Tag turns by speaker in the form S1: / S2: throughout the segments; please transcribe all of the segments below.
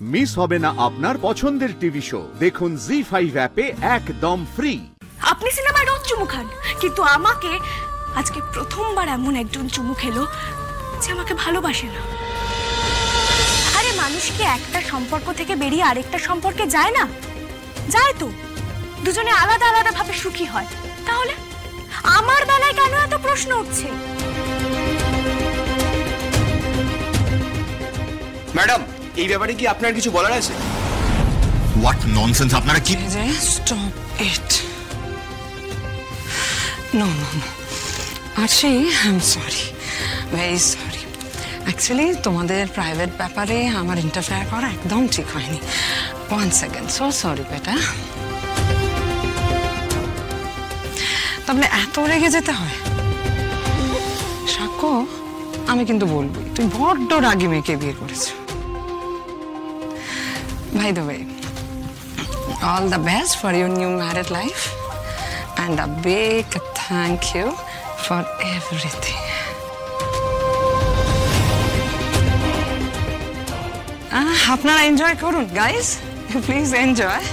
S1: Miss হবে না আপনার পছন্দের টিভি শো। দেখুন জি5 অ্যাপে একদম ফ্রি।
S2: আপনি সিনেমায় রোজ চুমু খান, কিন্তু আমাকে আজকে প্রথমবার এমন একজন চুমু খেলো যে আমাকে ভালোবাসে না। আরে মানুষ কি একটা সম্পর্ক থেকে বেরিয়ে আরেকটা সম্পর্কে যায় না? যায় তো, দুজনে আলাদা আলাদা ভাবে সুখী হয়। তাহলে আমার বেলায় কেন এত প্রশ্ন উঠছে?
S3: ম্যাডাম, এই ব্যাপারে কি আপনার কিছু বলার আছে?
S4: What nonsense! আপনারা কি?
S5: Stop it. No no no Arshi, I am sorry, very sorry. Actually তোমাদের প্রাইভেট ব্যাপারে আমার ইন্টারফেয়ার করা একদম ঠিক হয়নি। 1 সেকেন্ড, সো সরি বেটা। তাহলে এত রেগে যেতে হয়? সাক্ষ্য, আমি কিন্তু বলবো তুই বড্ড রাগী মেয়েকে বিয়ে করেছ। By the way, all the best for your new married life and a big thank you for everything. আপনারা এনজয় করুন গাইস, প্লিজ এনজয়।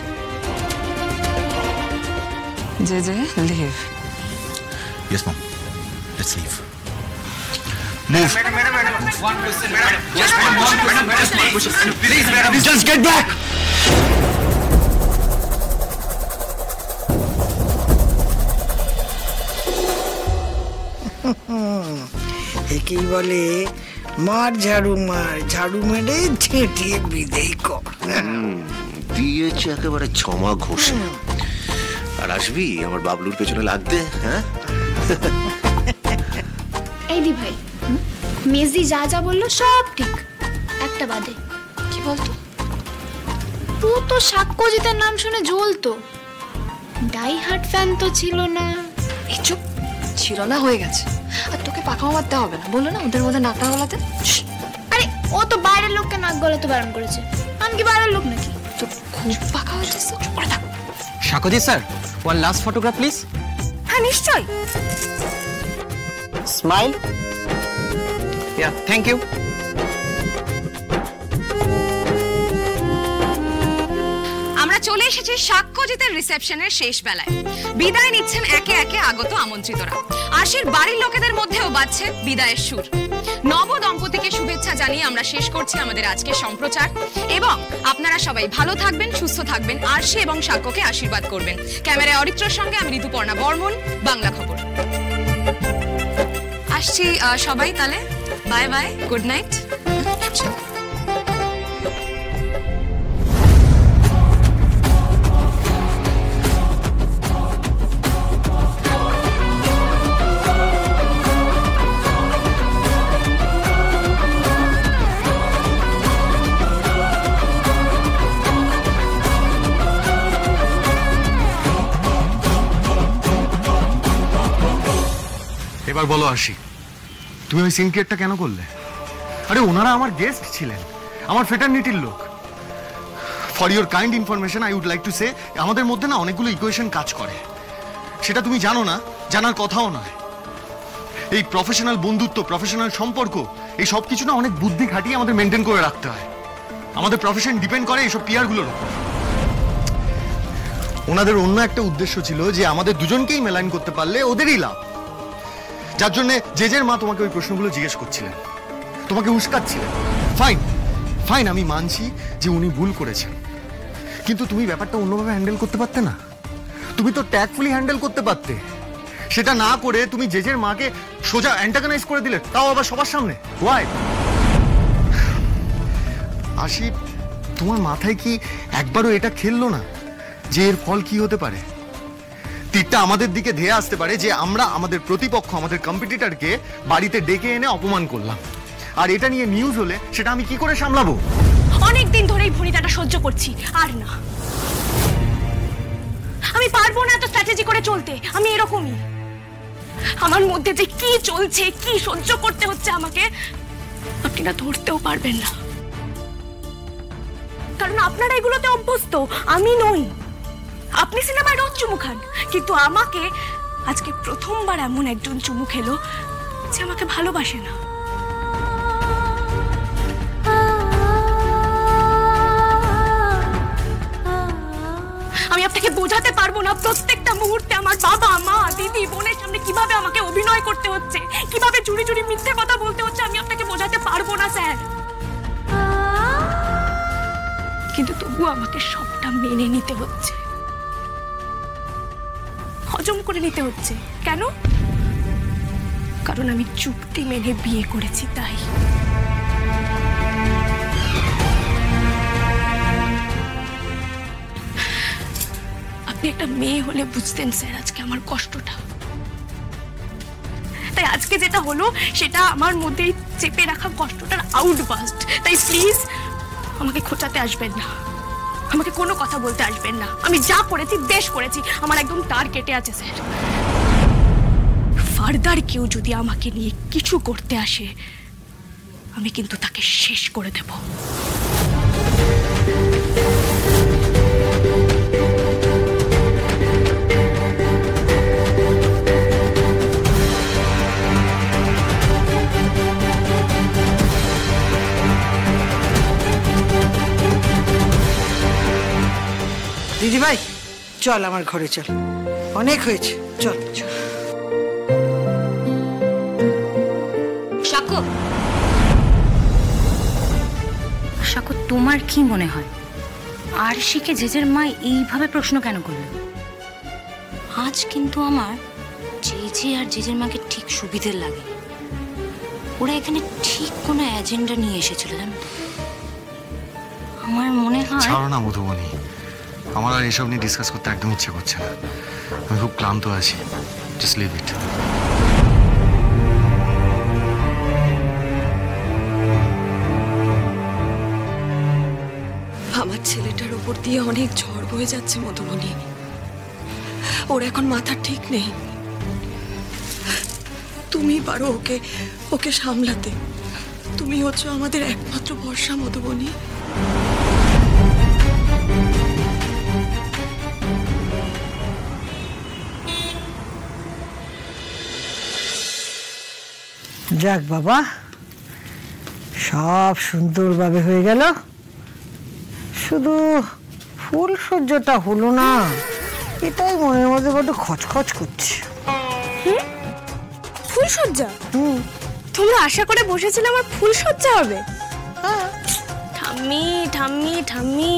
S5: যে leave.
S4: Yes, mom. Let's leave. Move.
S3: Madam, one question, madam. Just one question. Please, madam.
S4: Just get back.
S6: একেই বলে মার ঝাড়ু মার, ঝাড়ু মেরে ঝেঁটিয়ে বিদেই কর।
S7: দিয়েছে একেবারে ছমা ঘষে। আর আসবি আমার বাবলুর পেছনে লাগতে? হ্যাঁ
S8: এই দি ভাই, মেজি যা যা বললো সব ঠিক, একটা বাদে। কি বলতো? ও তো সাক্ষ্যজিতের নাম শুনে জ্বলতো। ডাই হার্ট ফ্যান তো ছিল না।
S2: এই চুপ, ছিল না হয়ে গেছে। আর তোকে পাকামো মারতে হবে না, বললো না ওদের মধ্যে নাকটা গলাতে।
S8: আরে ও তো বাইরের লোককে নাক গলাতে বারণ করেছে, আমি কি বাইরের লোক নাকি?
S2: তো খুব পাকা হয়েছে। চুপ করে থাক।
S3: Sarkozy sir, one last photograph please.
S2: হ্যাঁ নিশ্চয়ই।
S3: স্মাইল। Yeah, thank you.
S5: আমরা চলে এসেছি সাক্ষ্যজিতের রিসেপশনের শেষ বেলায়। বিদায় নিচ্ছেন একে একে আগত আমন্ত্রিতরা। আশির বাড়ির লোকেদের মধ্যেও বাজছে বিদায়ের সুর। নব দম্পতিকে শুভেচ্ছা জানিয়ে আমরা শেষ করছি আমাদের আজকের সম্প্রচার। এবং আপনারা সবাই ভালো থাকবেন, সুস্থ থাকবেন, আরশি এবং সাক্ষ্যকে আশীর্বাদ করবেন। ক্যামেরায় অরিত্রর সঙ্গে আমি ঋতুপর্ণা বর্মন, বাংলা খবর। আসছি সবাই, তাহলে বাই বাই, গুড নাইট।
S9: এবার বলো আশি, তুমি ওই সিনক্রেটটা কেন করলে? আরে ওনারা আমার গেস্ট ছিলেন, আমার ফ্রেটার্নিটির লোক। For your kind information I would like to say, আমাদের মধ্যে না অনেকগুলো ইকুয়েশন কাজ করে। সেটা তুমি জানো না, জানার কথাও নয়। এই প্রফেশনাল বন্ধুত্ব, প্রফেশনাল সম্পর্ক, এই সব কিছু না অনেক বুদ্ধি খাটিয়ে আমাদের মেনটেন করে রাখতে হয়। আমাদের প্রফেশন ডিপেন্ড করে এইসব পিয়ারগুলোর উপর। ওনাদের অন্য একটা উদ্দেশ্য ছিল যে আমাদের দুজনকেই মেলাইন করতে পারলে ওদেরই লাভ। যার জন্য জেজের মা তোমাকে ওই প্রশ্নগুলো জিজ্ঞেস করছিলেন, তোমাকে উস্কাচ্ছিলেন। ফাইন ফাইন, আমি মানছি যে উনি ভুল করেছেন, কিন্তু তুমি ব্যাপারটা অন্যভাবে হ্যান্ডেল করতে পারতে না? তুমি তো ট্যাক্টফুলি হ্যান্ডেল করতে পারতে। সেটা না করে তুমি জেজের মাকে সোজা অ্যান্টাগনাইজ করে দিলে, তাও আবার সবার সামনে। ওয়াই? আশি, তোমার মাথায় কি একবারও এটা খেললো না যে এর ফল কি হতে পারে? তীরটা আমাদের দিকে ধেয়ে আসতে পারে যে আমরা আমাদের প্রতিপক্ষ, আমাদের কম্পিটিটরকে বাড়িতে ডেকে এনে অপমান করলাম। আর এটা নিয়ে নিউজ হলে সেটা আমি কি করে সামলাবো?
S2: অনেকদিন ধরেই ভনিতাটা সহ্য করছি, আর না। আমি পারবো না এত স্ট্র্যাটেজি করে চলতে। আমি এরকমই। আমার মধ্যে যে কি চলছে, কি সহ্য করতে হচ্ছে আমাকে, আপনি না ধরতেও পারবেন না। কারণ আপনারা এগুলোতে অভ্যস্ত, আমি নই। আপনি সিনেমায় রোজ চুমু খান, কিন্তু আমাকে আজকে প্রথমবার এমন একজন চুমু খেলো যে আমাকে ভালোবাসে না। আপনাকে বোঝাতে পারবো না প্রত্যেকটা মুহূর্তে আমার বাবা মা দিদি বোনের সামনে কিভাবে আমাকে অভিনয় করতে হচ্ছে, কিভাবে চুরি চুরি মিথ্যে কথা বলতে হচ্ছে, আমি আপনাকে বোঝাতে পারবো না স্যার। কিন্তু তবুও আমাকে সবটা মেনে নিতে হচ্ছে, হজম করে নিতে হচ্ছে। কেন? কারণ আমি চুক্তি মেনে বিয়ে করেছি তাই। আপনি একটা মেয়ে হলে বুঝতেন স্যার আজকে আমার কষ্টটা। তাই আজকে যেটা হলো সেটা আমার মধ্যে চেপে রাখা কষ্টটার আউটবাস্ট। তাই প্লিজ আমাকে খোঁচাতে আসবেন না, আমাকে কোনো কথা বলতে আসবেন না। আমি যা করেছি বেশ করেছি, আমার একদম তার কেটে আছে স্যার। ফার্দার কেউ যদি আমাকে নিয়ে কিছু করতে আসে আমি কিন্তু তাকে শেষ করে দেব।
S6: দিদি ভাই চল আমার ঘরে চল, অনেক হয়েছে, চল চল।
S5: সাক্ষ্য, সাক্ষ্য তোমার কি মনে হয় আরশিকে জেজের মা এইভাবে প্রশ্ন কেন করলো? আজ কিন্তু আমার জেজে আর জেজের মাকে ঠিক সুবিধের লাগে। ওরা এখানে ঠিক কোনো এজেন্ডা নিয়ে এসেছিল জানো। আমার মনে হয়
S9: ছাড়ো না মধুবনী, আমার আর এসব নিয়ে ডিসকাস করতে একদম ইচ্ছে করছে না। আমি খুব ক্লান্ত আছি, জাস্ট লিভ ইট।
S10: আমার ছেলেটার উপর দিয়ে অনেক ঝড় বয়ে যাচ্ছে মধুবনী, ওর এখন মাথা ঠিক নেই। তুমি পারো ওকে ওকে সামলাতে, তুমি হচ্ছে আমাদের একমাত্র ভরসা মধুবনী।
S6: যাক বাবা, সব সুন্দরভাবে হয়ে গেল, শুধু ফুল সজ্জাটা হলো না, এটাই মনের মধ্যে বড্ড খচখচ করছে।
S2: ফুলসজ্জা? তোমরা আশা করে বসেছিলে আমার ফুলসজ্জা হবে? ঠাম্মি ঠাম্মি ঠাম্মি,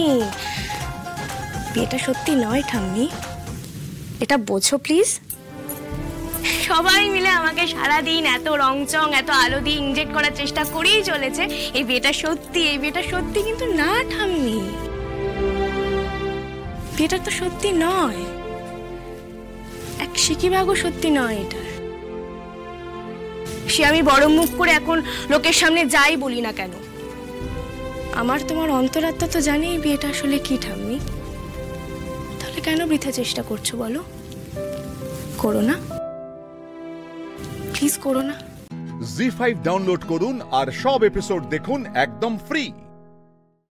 S2: এটা সত্যি নয় ঠাম্মি, এটা বোঝো প্লিজ। সবাই মিলে আমাকে সারাদিন এত রংচং এত আলো দিয়ে ইনজেক্ট করার চেষ্টা করেই চলেছে এই বিয়েটা সত্যি, এই বিয়েটা সত্যি, কিন্তু না ঠাম্মি, বিয়েটা তো সত্যি নয়, এক সিকিভাগও সত্যি নয় এটা। সে আমি বড় মুখ করে এখন লোকের সামনে যাই বলি না কেন, আমার তোমার অন্তরাত্মা তো জানি এই বিয়েটা আসলে কি ঠাম্মি। তাহলে কেন বৃথা চেষ্টা করছো বলো? করো না, প্লিজ করো না।
S1: জি5 ডাউনলোড করুন আর সব এপিসোড দেখুন একদম ফ্রি।